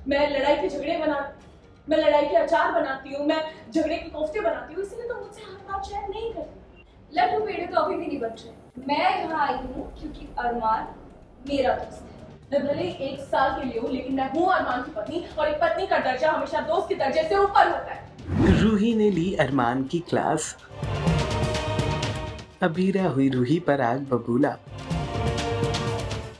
मैं लड़ाई के झगड़े बना मैं लड़ाई के अचार बनाती हूँ, मैं झगड़े के कोफ्ते बनाती हूँ, इसलिए तो मुझसे हर बात शेयर नहीं करती। लड्डू पेड़े तो अभी भी नहीं बच रहे। मैं यहाँ आई हूँ क्योंकि अरमान मेरा दोस्त है। मैं भले ही 1 साल के लिए हूँ, लेकिन मैं हूँ अरमान की पत्नी, और एक पत्नी का दर्जा हमेशा दोस्त के दर्जे से ऊपर होता है। रूही ने ली अरमान की क्लास, अबीरा हुई रूही पर आग बबूला।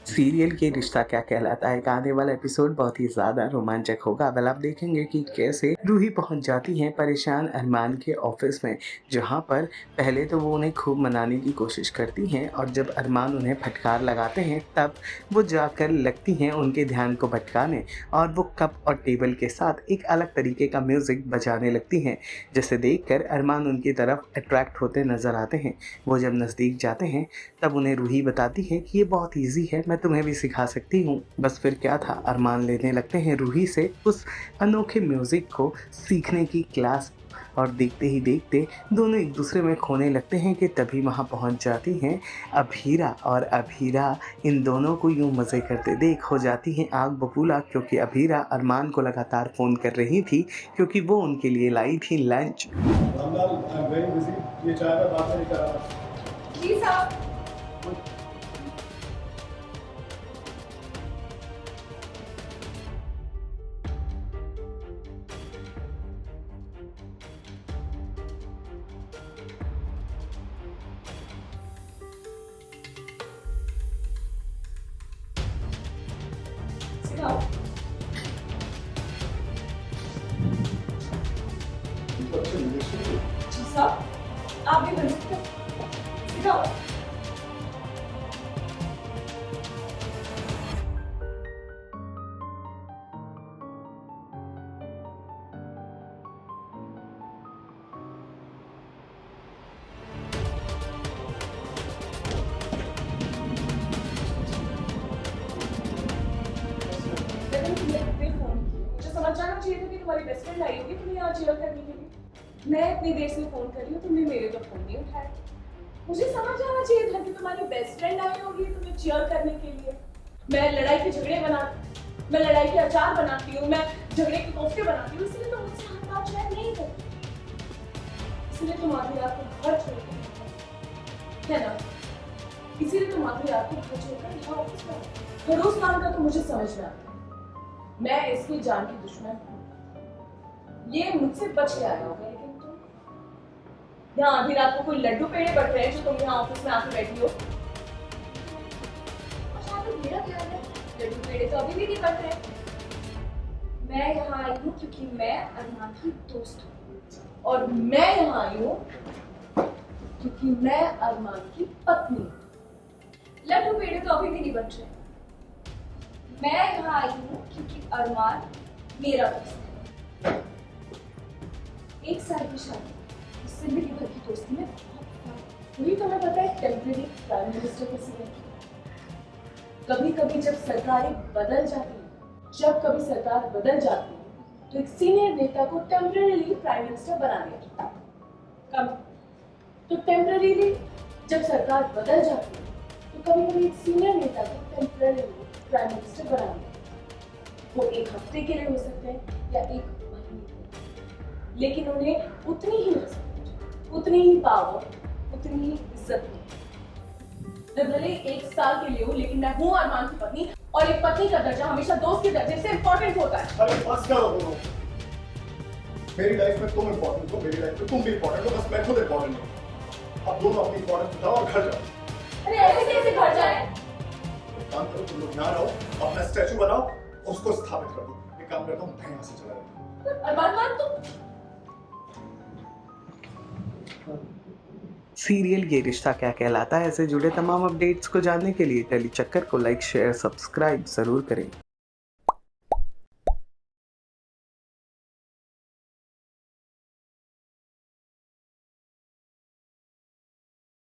सीरियल के रिश्ता क्या कहलाता है का आने वाला एपिसोड बहुत ही ज़्यादा रोमांचक होगा। अब आप देखेंगे कि कैसे रूही पहुंच जाती हैं परेशान अरमान के ऑफिस में, जहां पर पहले तो वो उन्हें खूब मनाने की कोशिश करती हैं, और जब अरमान उन्हें फटकार लगाते हैं तब वो जाकर लगती हैं उनके ध्यान को भटकाने, और वो कप और टेबल के साथ एक अलग तरीके का म्यूज़िक बजाने लगती हैं, जिसे देखकर अरमान उनकी तरफ अट्रैक्ट होते नज़र आते हैं। वो जब नज़दीक जाते हैं तब उन्हें रूही बताती है कि ये बहुत ईजी है, मैं तुम्हें भी सिखा सकती हूँ। बस फिर क्या था, अरमान लेने लगते हैं रूही से उस अनोखे म्यूज़िक को सीखने की क्लास, और देखते ही देखते दोनों एक दूसरे में खोने लगते हैं कि तभी वहाँ पहुँच जाती हैं अभीरा, और अभीरा इन दोनों को यूँ मज़े करते देख हो जाती हैं आग बबूला, क्योंकि अभीरा अरमान को लगातार फ़ोन कर रही थी क्योंकि वो उनके लिए लाई थी लंच। जी साहब। सिखाओ। जी साहब, आप भी बन सकते हो। सिखाओ। मैंने तुम्हें फिर फोन किया, मुझे समझ जाना चाहिए था कि तुम्हारी बेस्ट फ्रेंड आई होगी तुम्हें यहाँ चिल करने के लिए। मैं इतनी देर से फोन कर रही हूँ, तुमने मेरे तो फोन नहीं उठाया। मुझे समझ जाना चाहिए था कि तुम्हारी बेस्ट फ्रेंड आई होगी तुम्हें चीयर करने के लिए। मैं लड़ाई के अचार बनाती हूँ, मैं झगड़े के कोफ्ते बनाती हूँ, इसलिए तो मुझसे हर बात शेयर नहीं करती। इसलिए तुम आधी रात को घर छोड़कर, है ना? इसीलिए तुम आधी रात को घर छोड़कर यहाँ ऑफिस में आई। खड़ूस नाम का तो मुझे समझ में आता है, मैं इसकी जान की दुश्मन हूँ। ये मुझसे बच के आया होगा, लेकिन तुम यहाँ आधी रात को कोई लड्डू पेड़े बट रहे हैं जो तुम यहाँ ऑफिस में आके बैठी हो। और शायद मेरा ख्याल है लड्डू पेड़े तो अभी भी नहीं बच रहे। मैं यहाँ आई हूँ क्योंकि मैं अरमान की दोस्त हूँ। और मैं यहाँ आई हूँ क्योंकि मैं अरमान की पत्नी हूँ। लड्डू पेड़े तो अभी भी नहीं बच रहे। मैं यहाँ आई हूँ क्योंकि अरमान मेरा दोस्त है। 1 साल की शादी, जिंदगी भर की दोस्ती में बहुत फर्क है। तुम्हें तुम्हें पता है टेम्परेरी प्राइम मिनिस्टर के सीएम कभी कभी जब सरकारें बदल जाती है, जब कभी सरकार बदल जाती है तो एक सीनियर नेता को टेम्परेरीली प्राइम मिनिस्टर बना दिया जाता है। कब तो टेम्परेरीली जब सरकार बदल जाती है तो कभी कभी एक सीनियर नेता को टेम्परेरीली प्राइम मिनिस्टर बना दिया जाता है। वो 1 हफ्ते के लिए हो सकते हैं या 1 महीने के लिए, लेकिन उन्हें उतनी ही रिस्पेक्ट, उतनी ही पावर, उतनी ही इज्जत मिलती है। मैं भले ही 1 साल के लिए हूँ, लेकिन मैं हूँ अरमान की पत्नी, और एक पत्नी का दर्जा हमेशा दोस्त के दर्जे से इम्पोर्टेंट होता है। अरे बस करो दोनों। मेरी लाइफ में तुम इम्पोर्टेंट हो, मेरी लाइफ में तुम भी इम्पोर्टेंट हो, बस मैं खुद इम्पोर्टेंट हूँ। अब दोनों अपनी इम्पोर्टेंस बताओ और घर जाओ। अरे ऐसे कैसे घर जाए? एक काम करो, तुम लोग यहाँ रहो, अपना स्टैचू बनाओ, उसको स्थापित कर दो। एक काम करता हूँ, मैं यहाँ से चला जाता हूँ। अरमान तुम सीरियल ये रिश्ता क्या कहलाता है से जुड़े तमाम अपडेट्स को जानने के लिए टेली चक्कर को लाइक शेयर सब्सक्राइब ज़रूर करें।